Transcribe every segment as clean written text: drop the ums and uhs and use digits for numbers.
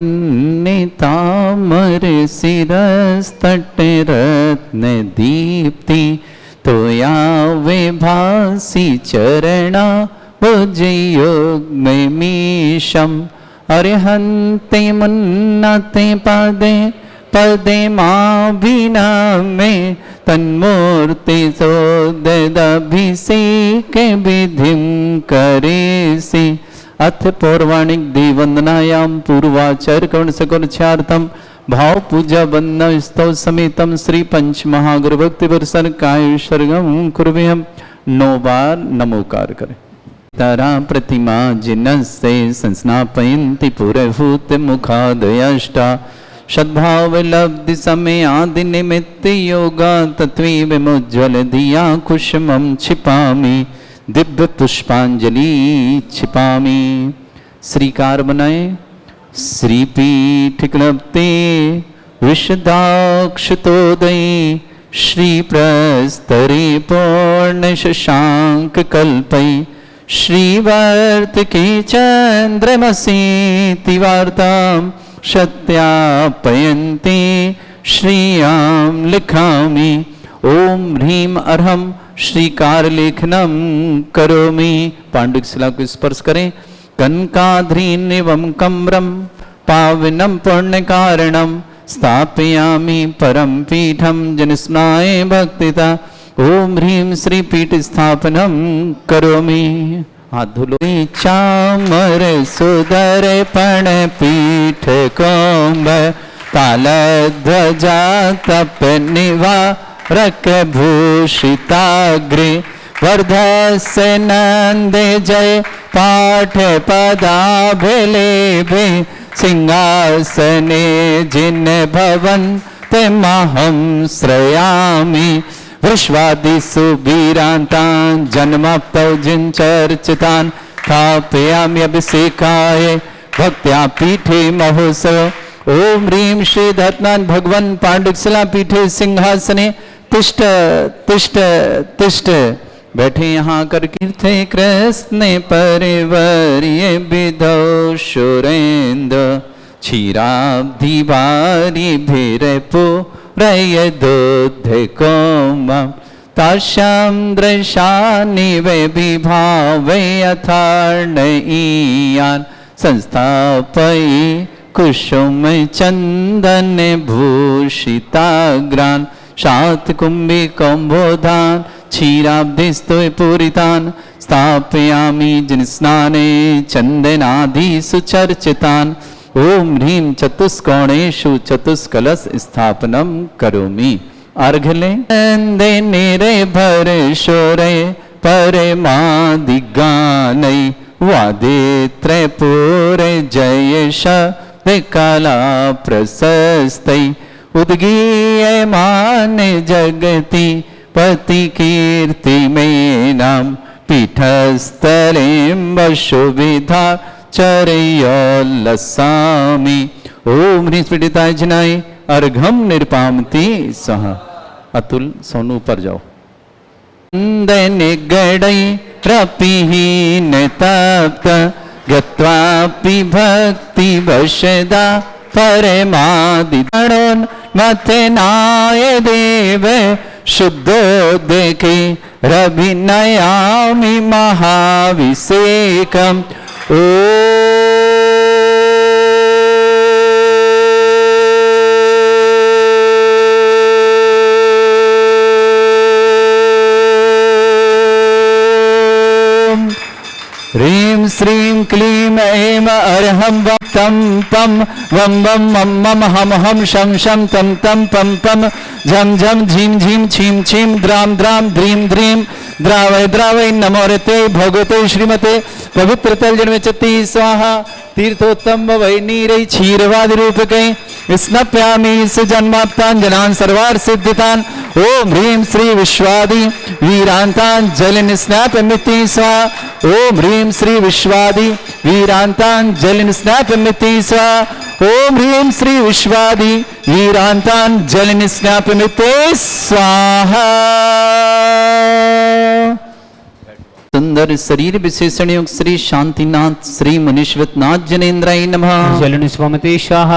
तामर शिरस्तट रत्न दीप्ति तोया विभासी चरणा भुजयुग्ममीशम् अर्हन्ते मुन्नते पदे पदे माभिनामे तन्मूर्ति सोदभिषेक विधिं करेसि। अथ पौर्वाणिक देववंदनायां पूर्वाचर कर्ण सकुर्चार्थम भाव पूजा वंदना स्तव समेतम श्री पंच महागुरु भक्ति वर्षन काय सर्गम कुर्वेहम। 9 बार नमोकार करें। तारा प्रतिमा जिनसे संस्नापयन्ति पुरहूत मुखादयष्टा सद्भाव लब्धि समय आदि निमित्त योगा तत्वी विमुज्वल दिया कुसुमं छिपामि दिव्य पुष्पांजलि छिपामि। श्रीकार बनाए। श्रीपीठ क्लप्ते विशदाक्षतोदय श्री प्रस्तरे पूर्ण शशांक कल्पै श्रीवर्त के चंद्रमसि तिवार्तां सत्यापयन्ते श्रियां लिखामि। ओम ह्रीम अर्हम श्रीकार लेखनम करोमि। पांडुक शिला को स्पर्श करें। कनकाध्रीनिवं कम्रम पावनम पुण्य कारणम स्थापयामि परम पीठम जनस्नाय भक्तिता। ओम ह्रीम श्री पीठ स्थापनम करोमि। हाथ धुलो। चामर सुदर पण पीठ कोम्ब ताल ध्वजा तप निवा रक भूषिताग्रे वर्धस्य नंदे जय पाठ पदाभिलेभे सिंहासने जिन भवन तेमहं श्रयामि। विश्वादिषु वीरान्तान् जन्माप्तौ जिनचर्चितान् स्थापयामि अभिषेकाय भक्त्या पीठे महोत्सव। ओम ह्रीं श्री धत्नान् भगवन् पांडुकशिला पीठे सिंहासने तिष्ठ तिष्ठ तिष्ठ। बैठे यहाँ कर कीर्थे कृष्ण परिवर्य विधौ सुरेन्द्र क्षीराब्धि वारी भीरपो प्रयदोद्धकोमं तास्यां दृशानि वै विभावै अथार्णयीयान् संस्थापयि कुसुम चंदन भूषिताग्रान् शातकुम्भी कौम्भोधान् क्षीराब्धिस्तु पूरितान् स्थापयामि जिनस्नाने चंदनादि सुचर्चितान्। ओम ह्रीं चतुष्कोणेषु चतुष्कलश स्थापनम करोमि। अर्घ लें। नंदे निर्भर शोरे परमादिगानै वादे त्रैपुरे जय शब्द कला प्रशस्तै उद्गीयमान जगति पति कीर्ति में नाम पीठस्थलें वशुविधा चरयोल्लसामि। ओम ह्रीं पीठिताय जिनाय अर्घम निर्पामति सह। अतुल सोनू ऊपर जाओ। निगड़ै रपिहीन तप्त गत्वापि भक्ति वशदा परमादिगणोन् मथनाय देव शुद्धो देखे रभिनयामि महाभिषेकम्। ओ ह्रीं श्रीं क्लीं ऐं अर्हं तं पं वं वं मं मम हम हम शं शं तं तं पं पं झं झं झीं झीं छीं छीं द्रां द्रां द्रीं द्रीं द्रावय द्रावय नमो रते भगवते श्रीमते पवित्र तल जन्मचति स्वाहा। तीर्थोत्तम वै नीरै क्षीरवादि रूपकै स्नप्यामि सुजन्माप्तान् जनान् सर्वार्थ सिद्धितान्। ओम ह्रीं श्री विश्वादि वीरान्तान् जलिन स्नापमिति स्वाहा। ओम ह्रीं श्री विश्वादि वीरान्तान् जलिन स्नापमिति स्वाहा। ओम ह्रीं श्री विश्वादि वीरान्तान् जलिन स्नापमिति स्वाहा। सुंदर शरीर विशेषण युक्त श्री शांतिनाथ श्री मुनीश्वरनाथ जनेन्द्राय नमः। जलन स्वमते शाह।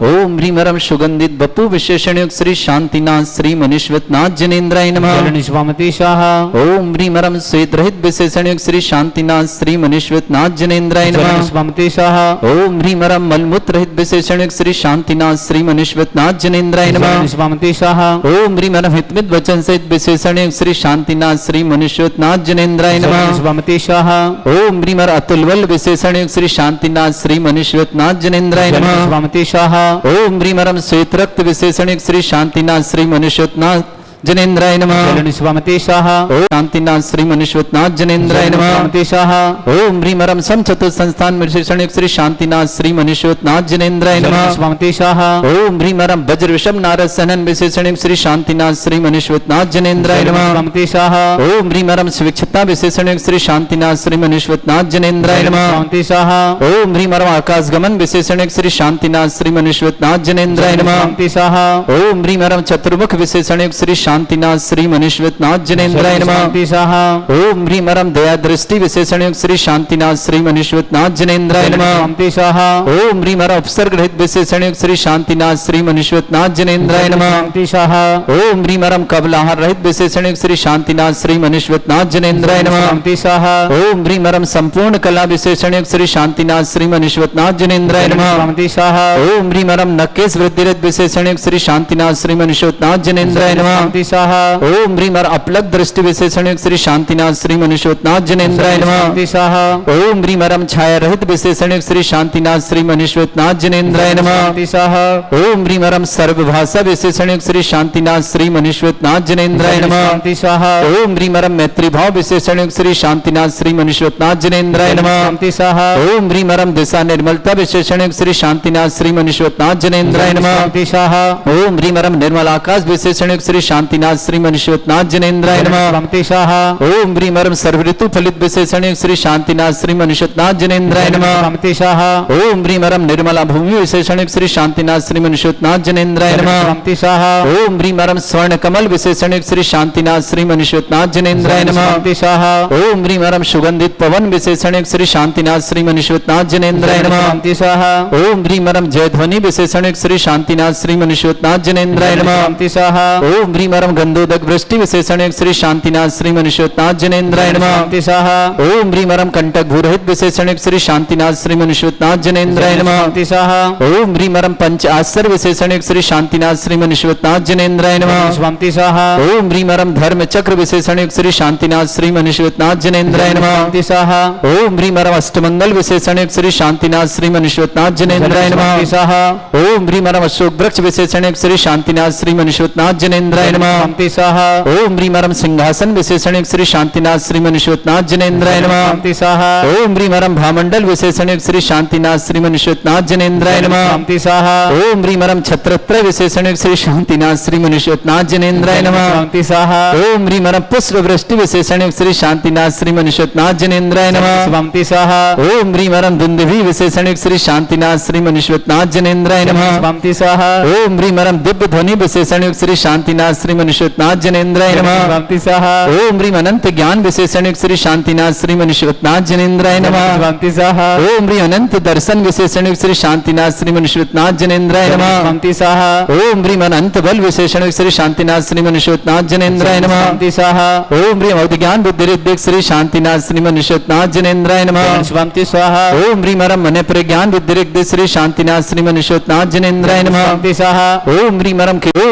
ओम ह्रीमरम सुगंधित बपु विशेषण युक्त श्री शांतिनाथ श्री मुनीश्वरनाथ जनेन्द्राय नमः। जलन स्वमते शाह। ओम ह्रीमरम श्वेत रहित विशेषण युक्त श्री शांतिनाथ श्री मुनीश्वरनाथ जनेन्द्राय जलन नमः। स्वमते शाह। ओम ह्रीमरम मलमूत्र रहित विशेषण युक्त श्री शांतिनाथ श्री मुनीश्वरनाथ जनेन्द्राय नमः। जलन स्वमते शाह। ओम ह्रीमरम हितमित वचन सहित विशेषण युक्त श्री शांतिनाथ श्री मुनीश्वरनाथ जनेन्द्राय नमः। जलन स्वमते शाह। ओम ह्रीमर अतुलबल विशेषण युक्त श्री शांतिनाथ श्री मुनीश्वरनाथ जनेन्द्राय जलन नमः। स्वमते शाह। ओम ह्रीमरम श्वेत रक्त विशेषण युक्त श्री शांतिनाथ श्री मुनीश्वरनाथ जनेन्द्राय नमः। जलन स्वमते शाह। ओम शांतिनाथ श्री मुनीश्वरनाथ जनेन्द्राय नमः। स्वमते शाह। ओम ह्रीमरम सम चतुर्थ संस्थान विशेषण युक्त श्री शांतिनाथ श्री मुनीश्वरनाथ जनेन्द्राय जलन नमः। स्वमते शाह। ओम ह्रीमरम वज्र विषम नारद सनन विशेषण युक्त श्री शांतिनाथ श्री मुनीश्वरनाथ जनेन्द्राय जलन नमः। स्वमते शाह। ओम ह्रीमरम स्विक्षता विशेषण युक्त श्री शांतिनाथ श्री मुनीश्वरनाथ जनेन्द्राय जलन नमः। स्वमते शाह। ओम ह्रीमरम आकाश गमन विशेषण युक्त श्री शांतिनाथ श्री मुनीश्वरनाथ जनेन्द्राय जलन नमः। स्वमते शाह। ओम ह्रीमरम चतुर्मुख विशेषण युक्त श्री शांतिनाथ श्री मुनीश्वरनाथ जनेन्द्राय जलन नमः। स्वमते शाह। ओम ह्रीमरम दया दृष्टि विशेषण युक्त श्री शांतिनाथ श्री मुनीश्वरनाथ जनेन्द्राय जलन नमः। स्वमते शाह। ओम ह्रीमरम उपसर्ग रहित विशेषण युक्त श्री शांतिनाथ श्री मुनीश्वरनाथ जनेन्द्राय जलन नमः। स्वमते शाह। ओम ह्रीमरम कबलाहार रहित विशेषण युक्त श्री शांतिनाथ श्री मुनीश्वरनाथ जनेन्द्राय जलन नमः। स्वमते शाह। ओम ह्रीमरम संपूर्ण कला विशेषण युक्त श्री शांतिनाथ श्री मुनीश्वरनाथ जनेन्द्राय जलन नमः। स्वमते शाह। ओम ह्रीमरम नकेश वृद्धिरत विशेषण युक्त श्री शांतिनाथ श्री मुनीश्वरनाथ जनेन्द्राय जलन नमः। स्वमते शाह। ओम ह्रीमर अपलक दृष्टि विशेषण युक्त श्री शांतिनाथ श्री मुनीश्वरनाथ जनेन्द्राय जलन नमः। स्वमते शाह। ओम ह्रीमरम छाया रहित विशेषण युक्त श्री शांतिनाथ श्री मुनीश्वरनाथ जनेन्द्राय जलन नमः। स्वमते शाह। ओम ह्रीमरम सर्वभाषा विशेषण युक्त श्री शांतिनाथ श्री मुनीश्वरनाथ जनेन्द्राय जलन नमः। स्वमते शाह। ओम ह्रीमरम मैत्री भाव विशेषण युक्त श्री शांतिनाथ श्री मुनीश्वरनाथ जनेन्द्राय जलन नमः। स्वमते शाह। ओम ह्रीमरम दिशा निर्मलता विशेषण युक्त श्री शांतिनाथ श्री मुनीश्वरनाथ जनेन्द्राय जलन नमः। स्वमते शाह। ओम ह्रीमरम निर्मल आकाश विशेषण युक्त श्री शांतिनाथ श्री मुनीश्वरनाथ जनेन्द्राय जलन नमः। स्वमते शाह। ओम ह्रीमरम सर्वऋतु फलित विशेषण युक्त श्री शांतिनाथ श्री मुनीश्वरनाथ जनेन्द्राय जलन नमः। स्वमते शाह। ओम ह्रीमरम निर्मला भूमि विशेषण युक्त श्री शांतिनाथ श्री मुनीश्वरनाथ जनेन्द्राय जलन नमः। स्वमते शाह। ओम ह्रीमरम स्वर्ण कमल विशेषण युक्त श्री शांतिनाथ श्री मुनीश्वरनाथ जनेन्द्राय जलन नमः। स्वमते शाह। ओम ह्रीमरम सुगंधित पवन विशेषण युक्त श्री शांतिनाथ श्री मुनीश्वरनाथ जनेन्द्राय जलन नमः। स्वमते शाह। ओम ह्रीमरम जयध्वनि विशेषण युक्त श्री शांतिनाथ श्री मुनीश्वरनाथ जनेन्द्राय जलन नमः। स्वमते शाह। ओम ह्रीमरम गंधोदक वृष्टि विशेषण युक्त श्री शांतिनाथ श्री मुनीश्वरनाथ जनेन्द्राय जलन नमः। स्वमते शाह। ओम ह्रीमरम कंटक भूरहित विशेषण युक्त श्री शांतिनाथ श्री मुनीश्वरनाथ जनेन्द्राय जलन नमः। स्वमते शाह। ओम ह्रीमरम पंच आश्चर्य विशेषण युक्त श्री शांतिनाथ श्री मुनीश्वरनाथ जनेन्द्राय जलन नमः। स्वमते शाह। ओम ह्रीमरम धर्म चक्र विशेषण युक्त श्री शांतिनाथ श्री मुनीश्वरनाथ जनेन्द्राय जलन नमः। स्वमते शाह। ओम ह्रीमरम अष्टमंगल विशेषण युक्त श्री शांतिनाथ श्री मुनीश्वरनाथ जनेन्द्राय जलन नमः। स्वमते शाह। ओम ह्रीमरम अशोक वृक्ष विशेषण युक्त श्री शांतिनाथ श्री मुनीश्वरनाथ जनेन्द्राय जलन नमः। स्वमते शाह। ओम ह्रीमरम सिंहासन विशेषण युक्त श्री शांतिनाथ श्री मुनीश्वरनाथ जनेन्द्राय जलन नमः। स्वमते शाह। ओम ह्रीमरम भामंडल विशेषण युक्त श्री शांतिनाथ श्री मुनीश्वरनाथ जनेन्द्राय जलन नमः। स्वमते शाह। ओम ह्रीमरम छत्रत्रय विशेषण युक्त श्री शांतिनाथ श्री मुनीश्वरनाथ जनेन्द्राय जलन नमः। स्वमते शाह। ओम ह्रीमरम पुष्प वृष्टि विशेषण युक्त श्री शांतिनाथ श्री मुनीश्वरनाथ जनेन्द्राय जलन नमः। स्वमते शाह। ओम ह्रीमरम दुंदुभि विशेषण युक्त श्री शांतिनाथ श्री मुनीश्वरनाथ जनेन्द्राय जलन नमः। स्वमते शाह। ओम ह्रीमरम दिव्य ध्वनि विशेषण युक्त श्री शांतिनाथ श्री मुनीश्वरनाथ जनेन्द्राय जलन नमः। स्वमते शाह। ओम ह्रीम अनंत ज्ञान विशेषण युक्त श्री शांतिनाथ श्री मुनीश्वरनाथ जनेन्द्राय जलन नमः। स्वमते शाह। ओम ह्रीम अनंत दर्शन विशेषण युक्त श्री शांतिनाथ श्री मुनीश्वरनाथ जनेन्द्राय जलन नमः। स्वमते शाह। ओम ह्रीम अनंत बल विशेषण युक्त श्री शांतिनाथ श्री मुनीश्वरनाथ जनेन्द्राय जलन नमः। स्वमते शाह। ओम ह्रीम अवधि ज्ञान बुद्धि ऋद्धिक श्री शांतिनाथ श्री मुनीश्वरनाथ जनेन्द्राय नमः। जलन स्वमते स्वाहा। ओम ह्रीम मन प्रज्ञान बुद्धि ऋद्धिक श्री शांतिनाथ श्री मुनीश्वरनाथ जनेन्द्राय जलन नमः। स्वमते स्वाहा। ओम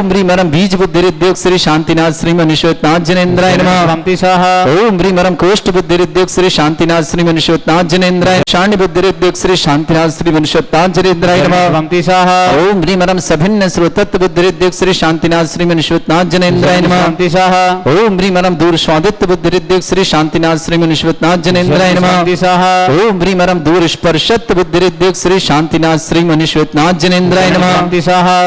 ह्रीमरम बीज बुद्धि ऋद्धिक श्री शांतिनाथ श्री मुनीश्वरनाथ जनेन्द्राय जलन नमः। स्वमते स्वाहा। ओम ह्रीमरम कोष्ठ बुद्धि ऋद्धिक श्री शांतिनाथ श्री मुनीश्वरनाथ जनेन्द्राय शाण्य बुद्धि ऋद्धिक श्री शांतिनाथ श्री मुनीश्वरनाथ जनेन्द्राय जलन नमः। स्वमते स्वाहा। ओम ह्रीमरम सभिन्न श्रोतत्व बुद्धि ऋद्धिक श्री शांतिनाथ श्री मुनीश्वरनाथ जनेन्द्राय जलन नमः। स्वमते स्वाहा। ओम ह्रीमरम दूर स्वादित्व बुद्धि ऋद्धिक श्री शांतिनाथ श्री मुनीश्वरनाथ जनेन्द्राय जलन नमः। स्वमते स्वाहा। ओम ह्रीमरम दूर स्पर्शत्व बुद्धि ऋद्धिक श्री शांतिनाथ श्री मुनीश्वरनाथ जनेन्द्राय जलन नमः। स्वमते स्वाहा।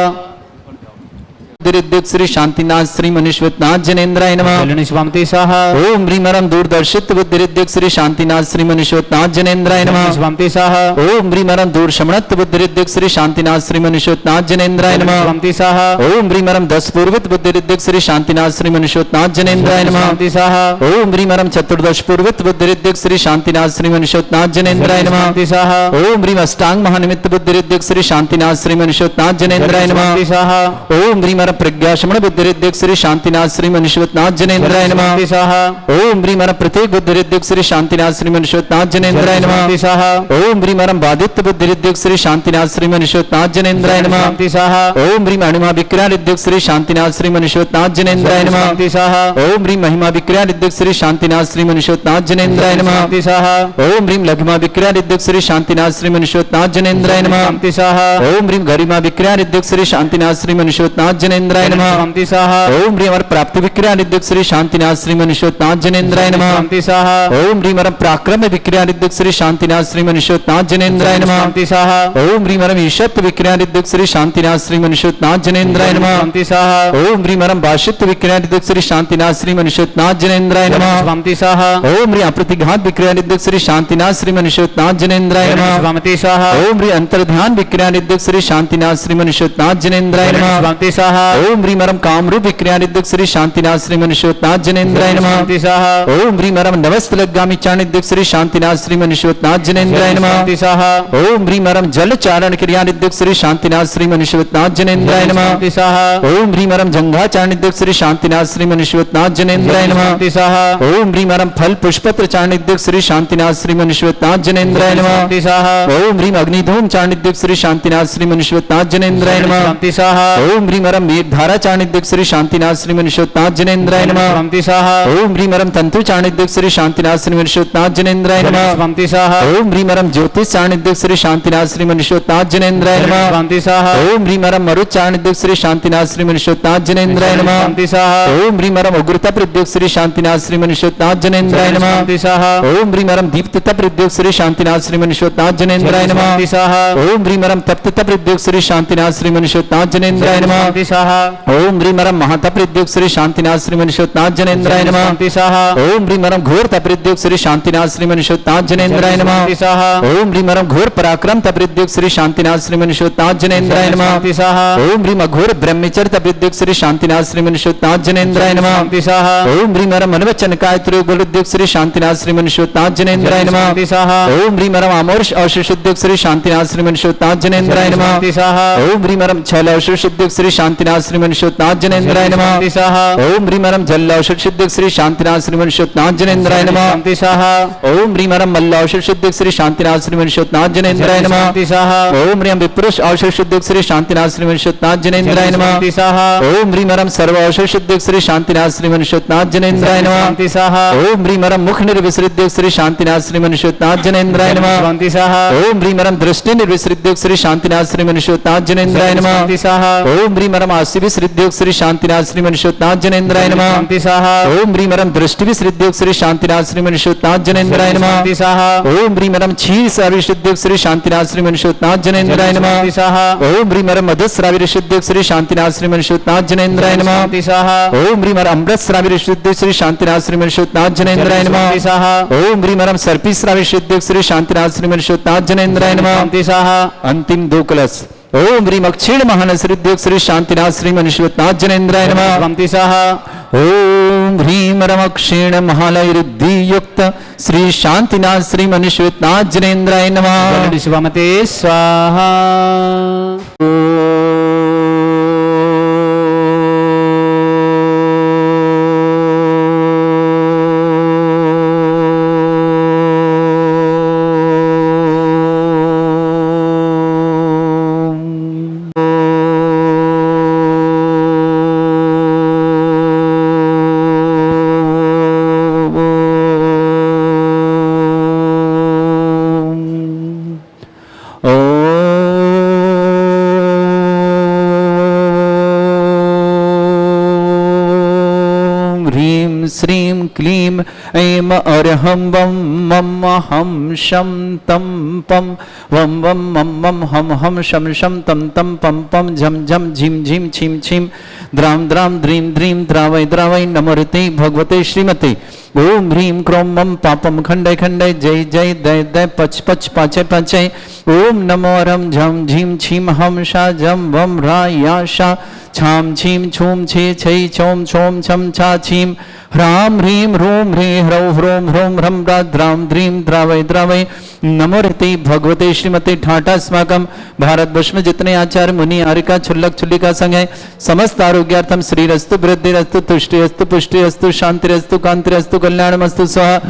बुद्धिरिद्युक् श्री शांतिनाथ श्री मनुष्यनाथ जनेन्द्राय नमः। जलनि स्वामति स्वाहा ओम ह्रीमरम दूरदर्शित बुद्धिरिद्युक् श्री शांतिनाथ श्री मनुष्यनाथ जनेन्द्राय नमः। स्वामति स्वाहा ओम ह्रीमरम दूरशमनत बुद्धिरिद्युक् श्री शांतिनाथ श्री मनुष्यनाथ जनेन्द्राय नमः। स्वामति स्वाहा ओम ह्रीमरम दस पूर्वित बुद्धिरिद्युक् श्री शांतिनाथ श्री मनुष्यनाथ जनेन्द्राय नमः। स्वामति स्वाहा ओम ह्रीमरम चतुर्दश पूर्वित बुद्धिरिद्युक् श्री शांतिनाथ श्री मनुष्यनाथ जनेन्द्राय नमः। स्वामति स्वाहा ओम ह्रीम अष्टांग महानिमित्त बुद्धिरिद्युक् श्री शांतिनाथ श्री मनुष्यनाथ जनेन्द्राय नमः। स्वामति स्वाहा ओम ह्रीमरम प्रज्ञाशमन बुद्धिरिद्युक् श्री शांतिनाथ श्री मनुष्यनाथ जनेन्द्राय नमः। स्वामति स्वाहा ओम ह्रीमरम प्रत्येक बुद्धिरिद्युक् श्री शांतिनाथ श्री मनुष्यनाथ जनेन्द्राय नमः। स्वामति स्वाहा ओम ह्रीमरम बाधित्य बुद्धिरिद्युक् श्री शांतिनाथ श्री मनुष्यनाथ जनेन्द्राय नमः। स्वामति स्वाहा ओम ह्रीम अणिमा विक्रियादिद्युक् श्री शांतिनाथ श्री मनुष्यनाथ जनेन्द्राय नमः। स्वामति स्वाहा ओम ह्रीम महिमा विक्रियादिद्युक् श्री शांतिनाथ श्री मनुष्यनाथ जनेन्द्राय नमः। स्वामति स्वाहा ओम ह्रीम लघिमा विक्रियादिद्युक् श्री शांतिनाथ श्री मनुष्यनाथ जनेन्द्राय नमः। स्वामति स्वाहा ओम ह्रीम गरिमा विक्रियादिद्युक् श्री शांतिनाथ श्री मनुष्यनाथ जनेन्द्राय नमः। स्वामति स्वाहा ओम ह्रीम प्राप्ति विक्रियादिद्युक् श्री शांतिनाथ श्री मनुष्यनाथ जनेन्द्राय नमः। स्वामति स्वाहा ओम ह्रीम पराक्रम विक्रियादिद्युक् श्री शांतिनाथ श्री मनुष्यनाथ जनेन्द्राय नमः। स्वामति स्वाहा ओम ह्रीम ईशत्व विक्रियादिद्युक् श्री शांतिनाथ श्री मनुष्यनाथ जनेन्द्राय नमः। स्वामति स्वाहा ओम ह्रीम भाषित्व विक्रियादिद्युक् श्री शांतिनाथ श्री मनुष्यनाथ जनेन्द्राय नमः। स्वामति स्वाहा ओम ह्रीम प्रतिघात विक्रियादिद्युक् श्री शांतिनाथ श्री मनुष्यनाथ जनेन्द्राय नमः। स्वामति स्वाहा ओम ह्रीम अंतर्ध्यान विक्रियादिद्युक् श्री शांतिनाथ श्री मनुष्यनाथ जनेन्द्राय नमः। स्वामति स्वाहा ओम ह्रीम कामरूप विक्रियादिद्युक् श्री शांतिनाथ श्री मनुष्यनाथ जनेन्द्राय नमः। स्वामति स्वाहा ओम ह्रीम नवस्तलगामी चाणिद्युक् श्री शांतिनाथ श्री मनुष्यनाथ जनेन्द्राय नमः। स्वामति स्वाहा ओम ह्रीम जल चारण क्रियादिद्युक् श्री शांतिनाथ श्री मनुष्यनाथ जनेन्द्राय नमः। स्वामति स्वाहा ओम ह्रीम जंघा चाणिद्युक् श्री शांतिनाथ श्री मनुष्यनाथ जनेन्द्राय नमः। स्वामति स्वाहा ओम ह्रीम फल पुष्पत्र चाणिद्युक् श्री शांतिनाथ श्री मनुष्यनाथ जनेन्द्राय नमः। स्वामति स्वाहा ओम ह्रीम अग्निधूम चाणिद्युक् श्री शांतिनाथ श्री मनुष्यनाथ जनेन्द्राय नमः। स्वामति स्वाहा ओम ह्रीम मेघधारा चाणिद्युक् श्री शांतिनाथ श्री मनुष्यनाथ जनेन्द्राय नमः। स्वामति स्वाहा ओम ह्रीम तंतु चाणिद्युक् श्री शांतिनाथ श्री मनुष्यनाथ जनेन्द्राय नमः। स्वामति स्वाहा ओम ह्रीम ज्योतिष चाणिद्युक् श्री शांतिनाथ श्री मनुष्यनाथ जनेन्द्राय नमः। स्वामति स्वाहा ओम ह्रीम मरुत् चाणिद्युक् श्री शांतिनाथ श्री मनुष्यनाथ जनेन्द्राय नमः। स्वामति स्वाहा ओम ह्रीम उग्रता प्रद्युक् श्री शांतिनाथ श्री मनुष्यनाथ जनेन्द्राय नमः। स्वामति स्वाहा ओम ह्रीम दीप्तता प्रद्युक् श्री शांतिनाथ श्री मनुष्यनाथ जनेन्द्राय नमः। स्वामति स्वाहा ओम ह्रीम तप्तता प्रद्युक् श्री शांतिनाथ श्री मनुष्यनाथ जनेन्द्राय नमः। स्वामति स्वाहा ओम ह्रीम महता प्रद्युक् श्री शांतिनाथ श्री मनुष्यनाथ जनेन्द्राय नमः। स्वामति स्वाहा ओम ह्रीम घोर तप्रद्युक् श्री शांतिनाथ श्री मनुष्यनाथ जनेन्द्राय नमः। स्वामति स्वाहा ओम ह्रीम घोर पराक्रम तप्रद्युक् श्री शांतिनाथ श्री मनुष्यनाथ जनेन्द्राय नमः। स्वामति स्वाहा ओम ह्रीम घोर ब्रह्मचर्य तप्रद्युक् श्री शांतिनाथ श्री मनुष्यनाथ जनेन्द्राय नमः। स्वामति स्वाहा ओम ह्रीम मनवचनकाय त्रिगुणोद्युक् श्री शांतिनाथ श्री मनुष्यनाथ जनेन्द्राय नमः। स्वामति स्वाहा ओम ह्रीम अमोर्ष अवशुद्धुक् श्री शांतिनाथ श्री मनुष्यनाथ जनेन्द्राय नमः। स्वामति स्वाहा ओम ह्रीम छल अवशुद्धुक् श्री शांतिनाथ श्री मनुष्यनाथ जनेन्द्राय नमः। स्वामति स्वाहा ओम ह्रीम जल अवशुद्धुक् श्री शांतिनाथ श्री मनुष्यनाथ जनेन्द्राय नमः। स्वामति स्वाहा ओम ह्रीम मल्ल अवशुद्धुक् श्री शांतिनाथ श्री मनुष्यनाथ जनेन्द्राय नमः। स्वामति स्वाहा ओम ह्रीम विपुरुष अवशुद्धुक् श्री शांतिनाथ श्री मनुष्यनाथ जनेन्द्राय नमः। स्वामति स्वाहा ओम ह्रीम सर्व अवशुद्धुक् श्री शांतिनाथ श्री मनुष्यनाथ जनेन्द्राय नमः। स्वामति स्वाहा ओम ह्रीम मुख निर्विसृद्युक् श्री शांतिनाथ श्री मनुष्यनाथ जनेन्द्राय नमः। स्वामति स्वाहा ओम ह्रीम दृष्टि निर्विसृद्युक् श्री शांतिनाथ श्री मनुष्यनाथ जनेन्द्राय नमः। स्वामति स्वाहा ओम ह्रीम आसि विसृद्युक् श्री शांतिनाथ श्री मनुष्यनाथ जनेन्द्राय नमः। स्वामति स्वाहा ओम ह्रीम दृष्टि विसृद्युक् श्री शांतिनाथ श्री मनुष्यनाथ जनेन्द्राय नमः। स्वामति स्वाहा ओम ह्रीम क्षीर श्राविशुद्धुक् श्री शांतिनाथ श्री मनुष्यनाथ जनेन्द्राय नमः। स्वामति स्वाहा ओम ह्रीम मधुश्राविशुद्धुक् श्री शांतिनाथ श्री मनुष्यनाथ जनेन्द्राय नमः। स्वामति स्वाहा ओम ह्रीम अमृत श्राविशुद्धुक् श्री शांतिनाथ श्री मनुष्यनाथ जनेन्द्राय नमः। स्वामति स्वाहा ओम ह्रीम सर्पी श्राविशुद्धुक् श्री शांतिनाथ श्री मनुष्यनाथ जनेन्द्राय नमः। स्वामति स्वाहा अंतिम 2 कलश। ओम ह्रीम क्षीण महानसृद्युक् श्री शांतिनाथ श्री मनुष्यनाथ जनेन्द्राय नमः। स्वामति स्वाहा ओम ह्रीम क्षीण महालयरुद्धियुक्त श्री शांतिनाथ श्री मनुष्यनाथ जनेन्द्राय नमः। स्वामते स्वाहा श्रीं क्लीं ऐं अर्हं वं मम हम शं तं पं वं वं मम मम हम हम शं शं तं तं पं पं झं झं झिं झिं छिं छिं द्रां द्रां द्रीं द्रीं द्रावै द्रावै नमोते भगवते श्रीमते ओम ह्रीं क्रों मम पापम खंडय खंडय जय जय दय दय पच पच पाचय पाचय ओम नमो रम झम झीम छीम हम शा जम वम रा या शा छाम छीम छूम छे छै छोम छोम छम छा छीम ह्राम ह्रीं ह्रूं ह्रीं ह्रौ ह्रों ह्रों ह्रं रा द्रां द्रीं द्रावै द्रावै नमोते भगवते श्रीमते ठाटा अस्माकं भारतवर्ष में जितने आचार्य मुनि आर्यिका छुल्लक छुल्लिका संघ है समस्त आरोग्यार्थम श्रीरस्तु वृद्धिरस्तु तुष्टिरस्तु पुष्टिरस्तु शांतिरस्तु कांतिरस्तु कल्याणमस्तु स्वाहा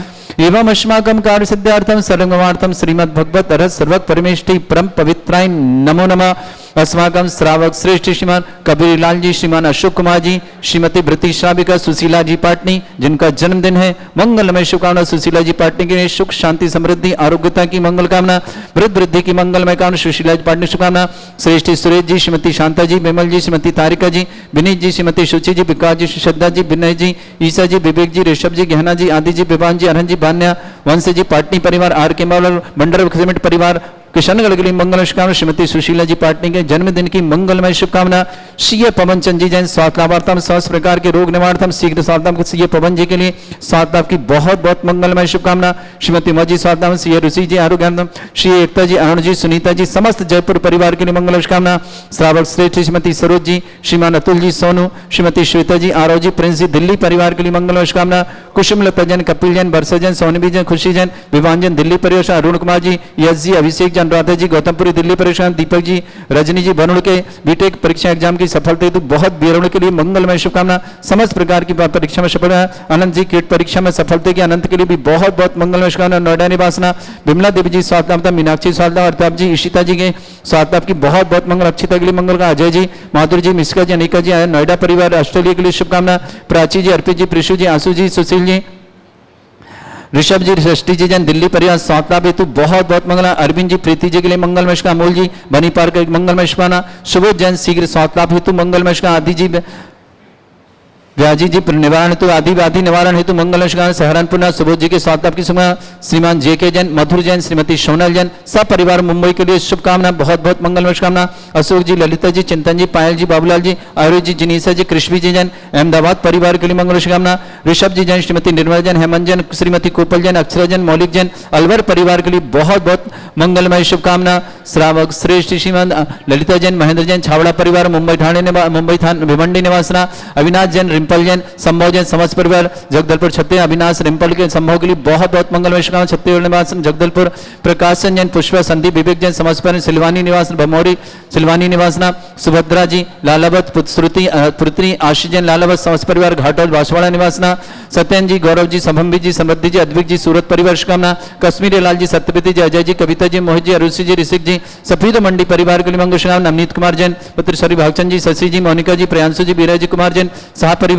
एवं अस्माकं कार्य सिद्धार्थम सर्वमार्थम श्रीमद् भगवत रस सर्वक परमेष्टि परम पवित्राय नमो नमः। अस्माकं श्रावक श्रेष्ठ श्रीमान कबीरलाल जी, श्रीमान अशोक कुमार जी, श्रीमती भृति श्राविका सुशीला जी पाटनी जिनका जन्मदिन है, मंगलमय शुभकामना सुशीला जी पाटनी के लिए सुख शांति समृद्धि आरोग्यता की मंगल कामना, वृद्धि की मंगलमय कामना सुशीला जी पाटनी शुभकामना। श्रेष्ठ सुरेश जी, श्रीमती शांता जी, विमल जी, श्रीमती तारिका जी, विनीत जी, श्रीमती शुचि जी, विकास जी, श्रद्धा जी, विनय जी, ईसा जी, विवेक जी, ऋषभ जी, गहना जी, आदि जी, विवान जी, अरहन जी, बान्या वंश जी, पाटनी परिवार, आर के मावल मंडल सिमेंट परिवार किशनगढ़ के लिए मंगल शुभकामना। श्रीमती सुशीला जी पाटनी के जन्मदिन की मंगलमय शुभकामना। सीए पवन चंद जी जैन स्वास्थ्य लाभार्थम स्वास्थ्य प्रकार के रोग निवारणार्थम शीघ्र स्वास्थ्य सीए पवन जी के लिए स्वास्थ्य लाभ की बहुत बहुत मंगलमय शुभकामना। श्रीमती मजी स्वास्थ्य सीए ऋषि जी आरोग्यार्थम, श्री एकता जी, अरुण जी, सुनीता जी, समस्त जयपुर परिवार के लिए मंगल शुभकामना। श्रावक श्रेष्ठ श्रीमती सरोज जी, श्रीमान अतुल जी सोनू, श्रीमती श्वेता जी, आरव जी, प्रिंस जी, दिल्ली परिवार के लिए मंगल शुभकामना। कुसुम लता जैन, कपिल जैन, बरसा जैन, सोनबी जैन, खुशी जैन, विवान जैन, दिल्ली परिवेश, अरुण कुमार जी, यश जी, अभिषेक जैन, राधा जी, गौतमपुरी दिल्ली परेशान, दीपक जी, रजनी जी, बनुड़ के बीटेक परीक्षा एग्जाम की सफलता हेतु बहुत बेरुण के लिए मंगलमय शुभकामना। समस्त प्रकार की परीक्षा में सफल अनंत जी कीट परीक्षा में सफलता की अनंत के लिए भी बहुत बहुत मंगलमय शुभकामना। नोएडा निवासना विमला देवी जी स्वास्थ्य, मीनाक्षी स्वास्थ्य, अर्थाप जी, ईशिता जी के स्वास्थ्य की बहुत बहुत मंगल। अक्षिता के लिए मंगल का अजय जी, माधुर जी, मिश्का जी, अनिका जी, नोएडा परिवार ऑस्ट्रेलिया के लिए शुभकामना। प्राची जी, अर्पित जी, प्रिशु जी, आंसू जी, सुशील जी, ऋषभ जी, षष्ठी जी जैन, दिल्ली परिवार स्वास्थ्य लाभ हेतु बहुत बहुत मंगल। अरविंद जी, प्रीति जी के लिए मंगलमय शुभकामना। अमोल जी, बनी पार्क एक मंगलमय शुभकामना। सुबोध जैन शीघ्र स्वास्थ्य लाभ हेतु मंगलमय शुभकामना। आदि जी, व्याजी जी निवारण हेतु आदि निवारण हेतु मंगल शुभकामना। सहारनपुर सुबोध जी के स्वास्थ्य लाभ की शुभकामना। श्रीमान जे के जैन, मधुर जैन, श्रीमती सोनल जैन, सब परिवार मुंबई के लिए शुभकामना, बहुत बहुत मंगलमय शुभकामना। अशोक जी, ललिता जी, चिंतन जी, पायल जी, बाबूलाल जी, आयुष जी, जिनीसा जी, कृष्वी जी जैन, अहमदाबाद परिवार के लिए मंगल शुभकामना। ऋषभ जी जैन, श्रीमती निर्मला जैन, हेमंत जैन, श्रीमती कोपल जैन, अक्षरा जैन, मौलिक जैन, अलवर परिवार के लिए बहुत बहुत मंगलमय शुभकामना। श्रावक श्रेष्ठ श्रीमान ललिता जैन, महेंद्र जैन, छावड़ा परिवार मुंबई थाने भिवंडी निवासना। अविनाश जैन, रिंपल जैन, संभव जैन, समस्त परिवार जगदलपुर छत्तीसगढ़, अविनाश रिंपल के संभव के लिए बहुत बहुत मंगलमय शुभकामना। छत्तीसगढ़ निवास जगदलपुर। प्रकाशन जैन, पुष्पा, संदीप, विवेक जैन, समस्त परिवार सिलवानी निवास, भमौरी सिलवानी निवासना। सुभद्रा जी, लालावत, पुत्री आशीष जैन, लालावत, समस्त परिवार घाटोल बांसवाड़ा निवासना। सत्यन जी, गौरव जी, संभवी जी, समृद्धि जी, अद्विक जी, सूरत परिवार शुभकामना। कश्मीरी लाल जी, सत्यपति जी, अजय जी, कविता जी, मोहित जी, अरुषि जी, ऋषिक जी, सफीद मंडी परिवार के लिए मंगल शुभकामना। नवनीत कुमार जैन, पुत्र सॉरी भागचंद जी, शशि जी, मोनिका जी, प्रियांशु जी, बीरा जी, कुमार जैन, सह परिवार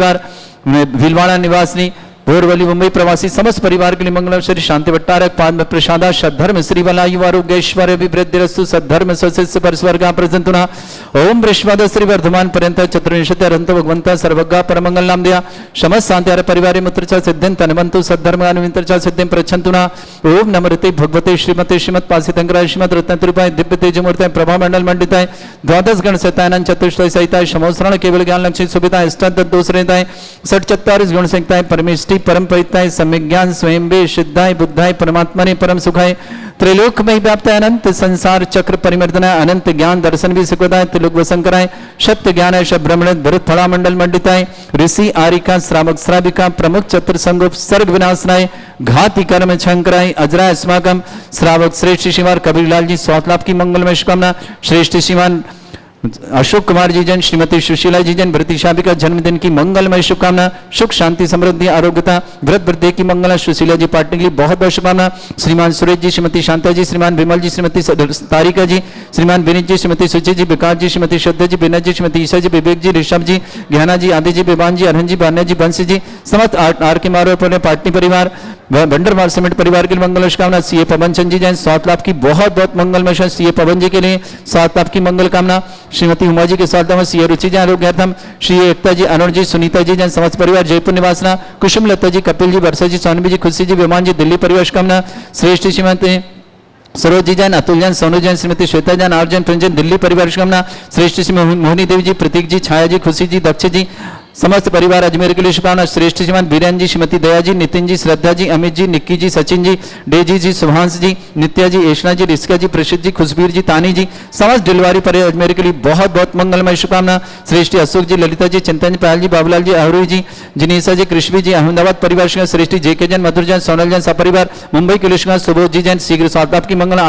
भीलवाड़ा निवासी, बोरवली मुंबई प्रवासी, समस्त परिवार के लिए मंगलम। श्री शांति भट्टारक पाद प्रसादा सद्धर्म श्री वलायु आरोग्यश्वर विवृद्धिरस्तु सद्धर्म स्वशिष्य परस्वर्गा प्रसंतुना। ओम बृहस्पति श्री वर्धमान पर्यंत चतुर्विंशति अरंत भगवंत सर्वज्ञ परमंगल नाम दिया समस्त शांति परिवार मित्रचा सिद्धिं तनवंतु सद्धर्म अनुविंत्रचा सिद्धिं प्रच्छन्तुना। ओम नमृते भगवते श्रीमते श्रीमत् पासितंकराय श्रीमत् रत्नत्रिपाय दिव्य तेजमूर्ताय प्रभा मंडल मंडिताय द्वादश गण सतानंद चतुष्टय सहिताय समोसरण केवल ज्ञान लक्ष्मी सुविधा अष्टादश दोष रहताय 47 गुण संहिताय परमेष्टि परम पवित्राय सम्यक ज्ञान स्वयं वे सिद्धाय बुद्धाय परमात्मने परम सुखाय त्रैलोक में व्याप्त अनंत संसार चक्र परिमर्दनाय अनंत ज्ञान दर्शन भी सुखदाय त्रिलोक वसंकराय सत्य ज्ञान है ब्रह्मण भरत फला मंडल मंडिताय ऋषि आरिका श्रावक श्राविका प्रमुख चतुर संगोप सर्ग विनाशनाय घाति कर्म शंकराय अजराय अस्माकम श्रावक श्रेष्ठ श्रीमान कबीरलाल जी स्वास्थ्य लाभ की मंगलमय शुभकामना। श्रेष्ठ श्रीमान अशोक कुमार जी जन श्रीमती सुशीला जी जन भृति शादी का जन्मदिन की मंगलमय शुभकामना। सुख शांति समृद्धि आरोग्यता व्रत वृद्धि की मंगल। सुशीला जी पार्टी के लिए बहुत बहुत शुभकामना। श्रीमान सुरेश जी श्रीमती शांता जी श्रीमान विमल जी श्रीमती तारिका जी श्रीमान विनीत जी श्रीमती सुचि जी विकास जी श्रीमती श्रद्धा जी विनय जी श्रीमती ईशा जी विवेक जी ऋषभ जी ज्ञाना जी आदि जी विवान जी अरहन जी बान्या जी बंसी जी समस्त आर के मारो पार्टी परिवार बंडरमाल सिमेंट परिवार के लिए मंगल शुभकामना। सीए पवन चंद जी जैन स्वास्थ्य लाभ की बहुत बहुत मंगलमय। सीए पवन जी के लिए स्वास्थ्य लाभ की मंगल कामना। श्रीमती उमा जी के स्वास्थ्यम श्री रुचि जी आरोग्यार्थम श्री एकता जी अरुण जी सुनीता जी जैन समस्त परिवार जयपुर निवासना कुसुम लता जी कपिल जी वर्षा जी सोनवी जी खुशी जी विमान जी दिल्ली परिवार शुभकामना श्रेष्ठ श्रीमती सरोज जी जैन अतुल जैन सोनू जैन श्रीमती श्वेता जैन आर जैन प्रिंजन दिल्ली परिवार शुभकामना श्रेष्ठ श्री मोहिनी देवी जी प्रतीक जी छाया जी खुशी जी दक्ष जी समस्त परिवार अजमेर के लिए शुभकामना श्रेष्ठ श्रीमान बीरेन जी श्रीमती दया जी नितिन जी श्रद्धा जी अमित जी निक्की जी सचिन जी डेजी जी सुभांश जी नित्या जी एशना जी रिस्का जी प्रसिद्ध जी खुशबीर जी तानी जी समस्त डिलवारी पर अजमेर के लिए बहुत बहुत मंगलमय शुभकामना श्रेष्ठ अशोक जी ललिता जी चिंतन जी पायल जी बाबूलाल जी अहरुई जी जिनीसा जी कृष्वी जी अहमदाबाद परिवार श्रेष्ठ जेके जैन मधुर जैन सोनल जैन सपरिवार मुंबई के लिए सुबोध जी जैन शीघ्र स्वास्थ्य की मंगल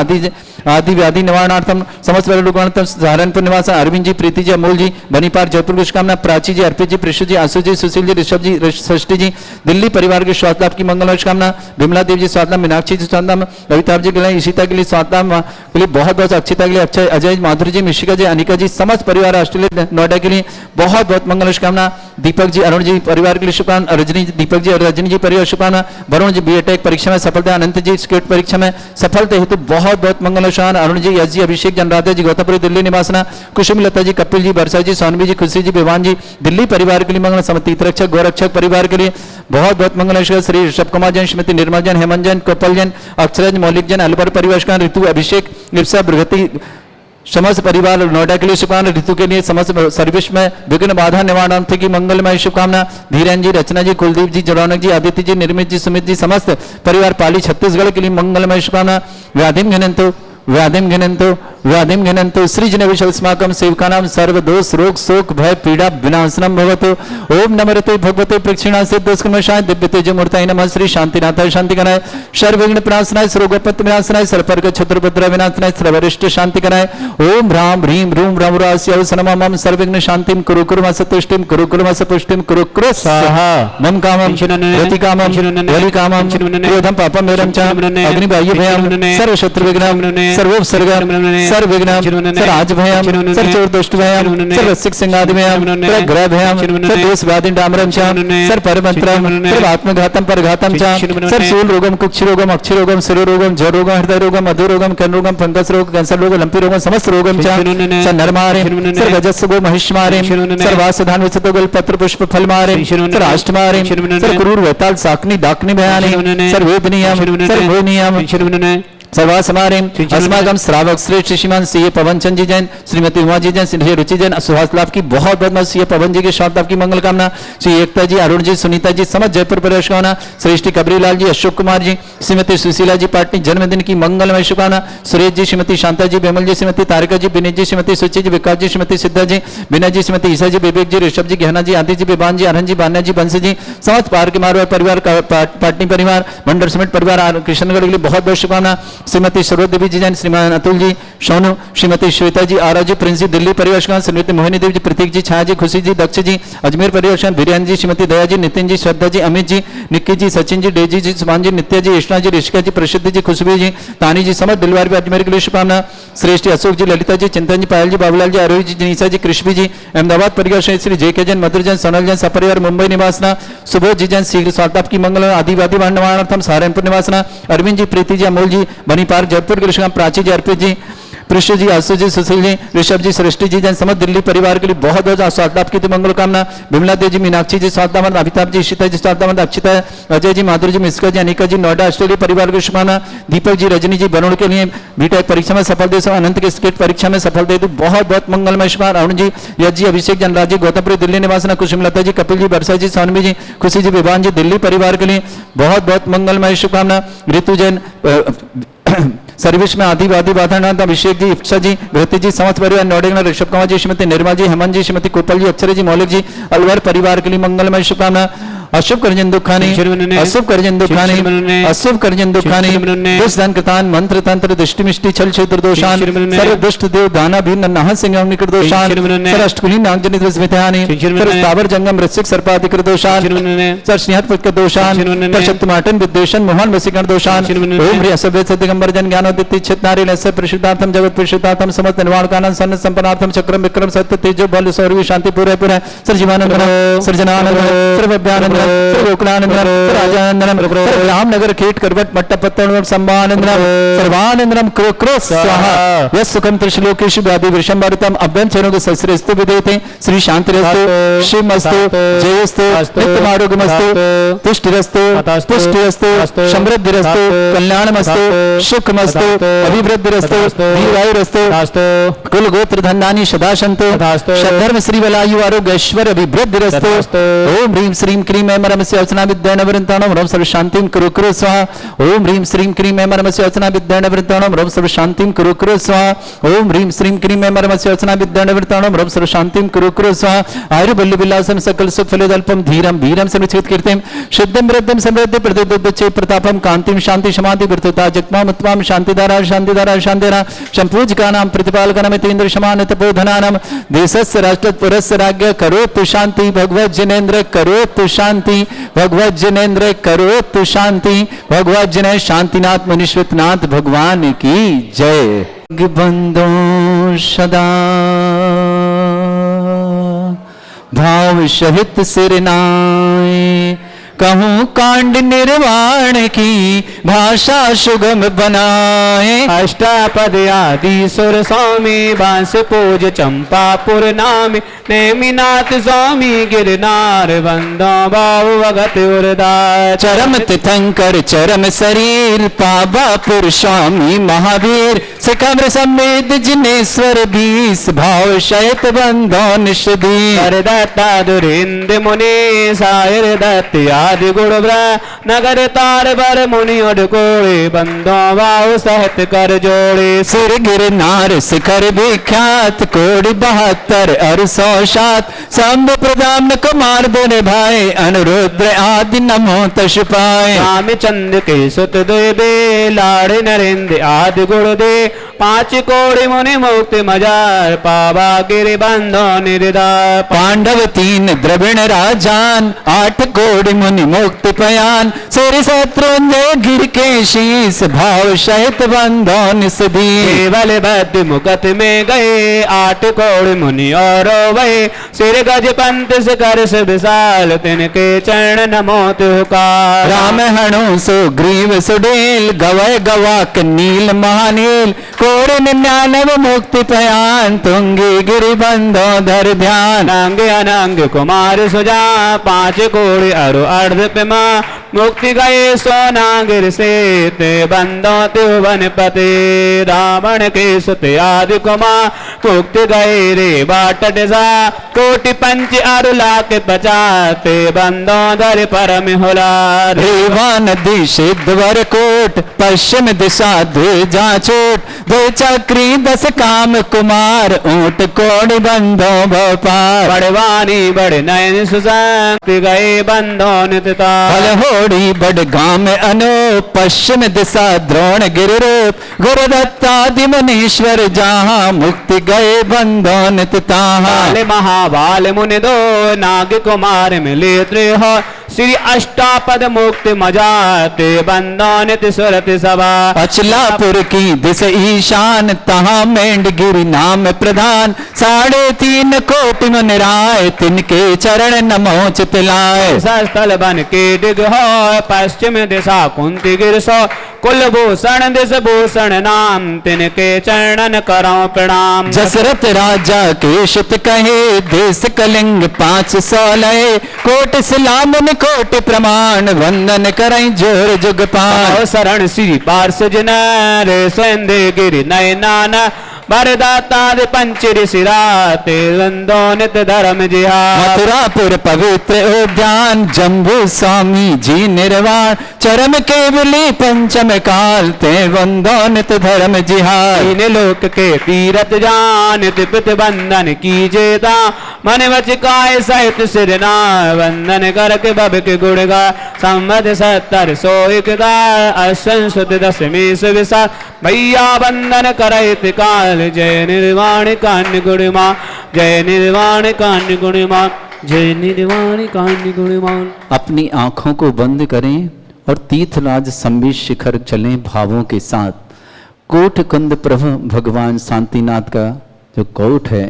आदि व्याधि निवारणार्थम समस्त लोकार्थम सहारनपुर निवास अरविंद जी प्रीति जी अमोल जी बनीपार जयपुर की शुभकामना प्राची जी अर्पित जी प्रिशु जी आशु जी सुशील जी ऋषभ जी षष्ठी जी दिल्ली परिवार के स्वास्थ्य की मंगल शुभकामना विमला देव जी स्वास्थ्य मीनाक्षी जी स्वास्थ्य अमिताभ जी के लिए ईशिता के लिए स्वास्थ्य के लिए बहुत बहुत अक्षिता के लिए अक्षय अजय माधुरी जी मिशिका जी अनिका जी समस्त परिवार ऑस्ट्रेलिया नोएडा के लिए बहुत बहुत मंगल शुभकामना दीपक जी अरुण जी परिवार के लिए शुभकामना रजनी दीपक जी और रजनी जी परिवार शुभकामना वरुण जी बीटेक परीक्षा में सफलता अनंत जी स्केट परीक्षा में सफलता हेतु बहुत बहुत मंगल शुभकामना अरुण जी यश जी अभिषेक जनराधा जी गौतमपुरी दिल्ली निवासना कुसुम लता जी कपिल जी वर्षा जी सोनवी जी खुशी जी विवान जी दिल्ली परिवार के लिए मंगल तीर्थ रक्षक गौरक्षक परिवार के लिए बहुत बहुत मंगल श्री ऋषभ कुमार जैन श्रीमती निर्मल जैन हेमंत जैन कपल जैन अक्षरज मौलिक जैन अलवर परिवार का ऋतु अभिषेक इर्षा बृहति समस्त परिवार नोएडा के लिए शुभकामना ऋतु के लिए समस्त सर्विस में विघ्न बाधा निवारणार्थ की मंगलमय शुभकामना धीरेन जी रचना जी कुलदीप जी जड़ौनक जी आदित्य जी निर्मित जी सुमित जी समस्त परिवार पाली छत्तीसगढ़ के लिए मंगलमय शुभकामना व्याधिम घिनंतो सृजन विशलस्माकं सेवकानां सर्वदोष रोग शोक भय पीड़ा विनाशनम भवतु ओम नमरते भगवते प्रक्षिणासे दोषकर्मशाय दिव्य तेजमूर्ताय नमः श्री शांतिनाथाय शांतिकराय सर्वविघ्न प्रणाशनाय सर्वोपत्ति विनाशनाय सर्वपर्ग क्षत्रभद्र विनाशनाय सर्वरिष्ट शांतिकराय ओम ह्रां ह्रीं रूं रवरास्यौ सनमं सर्वविघ्न शांतिं कुरु कुर्मसतुष्टिं कुरु कुर्मसपुष्टिं कुरु कुरु स्वाहा मम कामं रतिकामं वलिकामं क्रोधं पापं मेरं च अग्निबाह्य भयं सर्वशत्रु विघ्नं सर्वोपसर्गं सर्वविघ्नं सर्वराज भयं सर्वचोर दुष्ट भयं सर्वसिक सिंहादि भयं सर्वग्रह भयं सर्वदोष व्याधि डामरं च सर्वपरमंत्रं सर्वात्मघातं परघातं च सर्वशूल रोगं कुक्षि रोगं अक्षि रोगं शिरो रोगं जर रोगं हृदय रोगं मधु रोगं कर्ण रोगं फंगस रोग कैंसर रोग लंपी रोगं समस्त रोगं च नरमारे सर्वजस्स गो महिष्मारे सर्वासधान विचतो गल पत्र पुष्प फल मारे सर्वाष्टमारे सर्वक्रूर वेताल साकनी डाकनी भयानि सर्ववेदनीयं सर्वभोनीयं सर्वासमारे अस्माकम श्रावक श्रेष्ठ श्रीमान सी पवन चंद जी जैन श्रीमती उमा जी जैन श्री रुचि जैन सुहास लाभ की बहुत बहुत सी पवन जी के स्वास्थ्य लाभ की मंगल कामना श्री एकता जी अरुण जी सुनीता जी समझ जयपुर प्रवेश कामना श्रेष्ठी कबरीलाल जी अशोक कुमार जी श्रीमती सुशीला जी पाटनी जन्मदिन की मंगलमय शुभकामना सुरेश जी श्रीमती शांता जी विमल जी श्रीमती तारिका जी विनीत जी श्रीमती सुचि जी विकास जी श्रीमती सिद्धा जी बिना जी श्रीमती ईसा जी विवेक जी ऋषभ जी गहना जी आदि जी विवान जी अरहन जी बान्या जी बंसी जी समस्त पार के मारवाड़ परिवार पाटनी परिवार मंडल समेत परिवार कृष्णगढ़ के लिए बहुत बहुत शुभकामना श्रीमती सरोज देवी जी जैन श्रीमान अतुल जी सोनू श्रीमती श्वेता जी आरा जी प्रिंस जी दिल्ली परिवेश श्रीमती मोहिनी देवी जी प्रतीक जी छाया जी खुशी जी दक्ष जी अजमेर परिवेश बीरेन जी श्रीमती दया जी नितिन जी श्रद्धा जी अमित जी निक्की जी सचिन जी डेजी जी सुमान जी नित्या जी ईष्णा जी ऋषिका जी प्रसिद्ध जी खुशबू जी तानी जी समझ दिलवार भी अजमेर के लिए शुभकामना श्रेष्ठ अशोक जी ललिता जी चिंतन जी पायल जी बाबूलाल जी अरोही जी जनीसा जी कृष्वी जी अहमदाबाद परिवार श्री जेके जैन मधुर जैन सोनल जैन सपरिवार मुंबई निवासना सुबोध जी जैन शीघ्र स्वास्थ्य की मंगल आदिवादी निवारणार्थम सहारनपुर निवासना अरविंद जी प्रीति जी अमोल जी बनीपार जयपुर के प्राची जी अर्पित जी पृष्ठ जी आशु जी सुशील जी ऋषभ जी सृष्टि जी जैन समझ दिल्ली परिवार के लिए बहुत बहुत स्वास्थ्य की मंगल कामना विमला देव जी मीनाक्षी जी स्वास्थ्य अमिताभ जी ईशिता जी स्वास्थ्य अक्षिता अजय जी माधुरी जी मिश्रा जी अनिका जी नोएडा ऑस्ट्रेलिया परिवार की शुभकामना दीपक जी रजनी जी वरुण के लिए बीटेक परीक्षा में सफल देश अनंत के स्केट परीक्षा में सफल दे बहुत बहुत मंगलमय शुभकामना अरुण जी यश जी अभिषेक जनराज जी गौतमपुरी दिल्ली निवासना कुसुम लता जी कपिल जी वर्षा जी सोनवी जी खुशी जी विवान जी दिल्ली परिवार के लिए बहुत बहुत मंगलमय शुभकामना ऋतु जैन सर्विस में आदिवादी बाधानाथ अभिषेक जी इप्सा जी भृति जी समस्त परिवार नोएडा ऋषभ कुमार जी श्रीमती निर्मल जी हेमंत जी श्रीमती कोपल जी अक्षर जी मौलिक जी अलवर परिवार के लिए मंगलमय शुभकामना अशुभ करजन दुखानी अशुभ करजन दुखानी अशुभ करजन दुखानी दुष्टन कृतान मंत्र तंत्र दृष्टि मिष्टि छल क्षेत्र दोषान सर्व दुष्ट देव दाना भी नन्हा सिंह निकट दोषान सर अष्टकुली नागजनि द्विस्मितानि सर स्थावर जंगम ऋषिक सर्पाधिकृत दोषान सर स्नेहत पुष्क दोषान सर शक्तिमाटन विद्वेषण मोहन वसीकरण दोषान ओम ह्री असभ्य सदिगंबर जन ज्ञानोदित छितनारी लस्य परिशुद्धार्थम जगत परिशुद्धार्थम समस्त निर्वाणकानंद सन्न संपन्नार्थम चक्रम विक्रम सत्य तेजो बल सौरवी शांति पूरे पूरे सर जीवानंद सर जनानंद सर्व अभ्यानंद गोकुलानंदनम राजानंदनम रामनगर कीट करवट मट्टपत्तनम संभानंदनम सर्वानंदनम क्रो स्वाहा यस सुखम त्रिशलोकेषु व्याधि वृषम भारतम अभ्यंचरों के सस्रेस्तु विदेते श्री शांतिरस्तु शिवमस्तु जयस्तु नित्यम आरोग्यमस्तु तुष्टिरस्तु पुष्टिरस्तु समृद्धिरस्तु कल्याणमस्तु सुखमस्तु अभिवृद्धिरस्तु दीर्घायुरस्तु कुल गोत्र धन्यानि सदा सन्तु धर्म श्री वलायु आरोग्य ऐश्वर्य अभिवृद्धिरस्तु ओम ह्रीं श्रीं क्रीं ऐं मरमस्य अर्चना विद्येन वृन्ताणं रं सर्व शांतिं कुरु स्वाहा ओम ह्रीं श्रीं क्रीं ऐं मरमस्य अर्चना विद्येन वृन्ताणं रं सर्व शांतिं कुरु स्वाहा ओम ह्रीं श्रीं क्रीं ऐं मरमस्य अर्चना विद्येन वृन्ताणं रं सर्व शांतिं कुरु स्वाहा आयुर्बल्य विलासं सकल सुख फलोदल्पं धीरं वीरं सर्वचित कीर्तिं शुद्धं वृद्धं समृद्धि प्रदुद्दचे प्रतापं कांतिं शांति समाधि वृत्तता जगमाम उत्तम शांतिधारा शांतिधारा शांतिरा संपूजकानां प्रतिपालकानां इन्द्र समान तपोधनानां देशस्य राष्ट्रपुरस्य राज्ञ करोतु शांति भगवत जनेन्द्र करोतु शांति भगवत जनेन्द्र करोतु शांति भगवत जने शांतिनाथ मुनीश्वरनाथ भगवान की जय। बंदो सदा भाव सहित सिरनाए कहूँ कांड निर्वाण की भाषा सुगम बनाए अष्टापद आदि सुर स्वामी बांस पूज चंपापुर नामी नेमिनाथ स्वामी गिरनार बंदो बाबू भगत उरदार चरम तीर्थंकर चरम शरीर पावापुर स्वामी महावीर सिकम्र समेत जिनेश्वर बीस भाव शयत बंदो निषदी दत्ता दुरिंद मुनि सायर दत्त आदि गुण नगर तार बर मुनि कोड़े बंदो बाहु सहत कर जोड़े सिर गिरनार शिखर विख्यात कोड़ि 72 और 107 शंभ प्रदान कुमार दोने भाई अनुरुद्र आदि नमो तश पाए रामचंद्र के सुत देवे लाड़ नरेंद्र आदि गुण दे 5 कोड़ि मुनि मुक्ति मजार पावा गिरि बंदो निर्दार पांडव 3 द्रविण राजान 8 कोड़ि मुनि मुक्ति पयान सिर शत्रुंजय गिर के शीस भाव शहित बंधो निसदी केवल बद्ध मुकत में गए 8 कोड़ि मुनि और वही सिर गज पंत कर से विशाल तिनके चरण नमो तुकार राम हणु सुग्रीव सुडेल गवय गवाक नील महानील कोड़ि 99 मुक्ति पयान तुंगी गिरि बंधो धर ध्यान नांगे अनंग कुमार सुजा 5 कोड़ि अरु अर्ध पिमा मुक्ति गए सोनागिर से ते बंदो त्रिभुवन पते रावण के सुत आदि कुमार मुक्ति गए रे बाट जा कोटि पंच अरु लाख बचाते बंदो धर परम हुलार रेवा नदी सिद्धवर कोट पश्चिम दिशा द्विजा चोट 2 चक्री 10 काम कुमार ऊंट कोड़ि बंधो भोपाल बड़वानी बड़ नयन सुशांत गए बंदो नितता होड़ी बड़ गाम अनो पश्चिम दिशा द्रोण गिरिरूप गुरुदत्तादि मुनीश्वर जहाँ मुक्ति गए बंधो नितताहा महाबाल मुनि दो नाग कुमार मिले त्रिह श्री अष्टापद मुक्ति मजाते बंदो नित सुरत सभा अचलापुर की दिश ईशान तहाँ मेंढगिरि नाम प्रधान 3.5 कोटि मुनि राय तिनके चरण नमो चितलाय स्थल बन के डिग हो पश्चिम दिशा कुंती गिर सो कुलभूषण दिश भूषण नाम तिनके चरणन करो प्रणाम जसरथ राजा के शित कहे देश कलिंग 500 लय कोट सलाम कोटि प्रमाण वंदन करई जोर जुग पान शरण श्री पार्ष जन रे स्वयं गिरि नयनान वरदाता पंच ऋषिराते वंदो नित धर्म जिहार मथुरापुर पवित्र उद्यान जम्बू स्वामी जी निर्वाण चरम केवली पंचम काल ते वंदो नित धर्म जिहार 3 लोक के तीरथ जान तिपित बंधन कीजेता मन वच काय सहित सिरना वंदन करके बब के गुणगा संवत 70 सोइकदा अश्वन सुत दशमी सुविसा भैया बंदन करहित काल जय निर्वाण कान्य गुणिमा जय निर्वाण कान्य गुणिमा जय निर्वाण कान्य गुणिमा। अपनी आंखों को बंद करें और तीर्थराज संबित शिखर चलें भावों के साथ। कोट कंद प्रभु भगवान शांतिनाथ का जो कोट है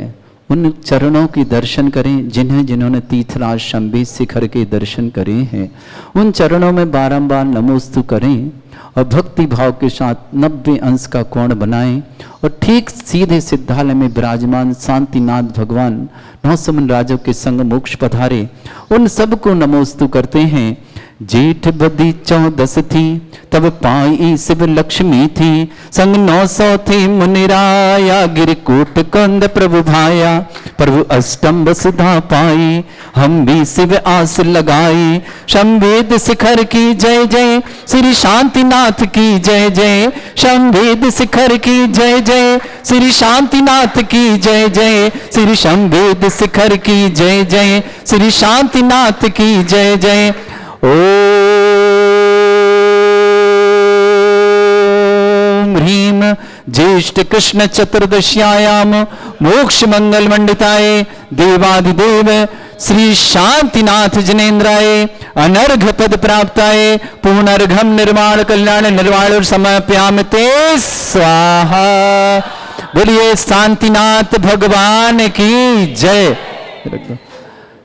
उन चरणों के दर्शन करें जिन्होंने तीर्थराज शंभे शिखर के दर्शन करे हैं। उन चरणों में बारंबार नमोस्तु करें और भक्ति भाव के साथ 90 अंश का कोण बनाएं और ठीक सीधे सिद्धालय में विराजमान शांतिनाथ भगवान 9 समुन राजों के संग मोक्ष पधारे, उन सबको नमोस्तु करते हैं। जेठ बदी 14 थी तब पाई शिव लक्ष्मी थी, संग 900 थे मुनिराया, गिरकूट कंद प्रभु भाया, प्रभु अष्टम वसुधा पाई, हम भी शिव आस लगाई। शंभेद शिखर की जय जय, श्री शांतिनाथ की जय जय, शंभेद शिखर की जय जय, श्री शांतिनाथ की जय जय, श्री शंभेद शिखर की जय जय, श्री शांतिनाथ की जय जय। ओम ह्रीम ज्येष्ठ कृष्ण चतुर्दश्यायाम मोक्ष मंगल मंडिताय देवादिदेव श्री शांतिनाथ जनेन्द्राय अनर्घ पद प्राप्ताय पुनर्घम निर्माण कल्याण निर्वाण समर्पयामि स्वाहा। बोलिए शांतिनाथ भगवान की जय।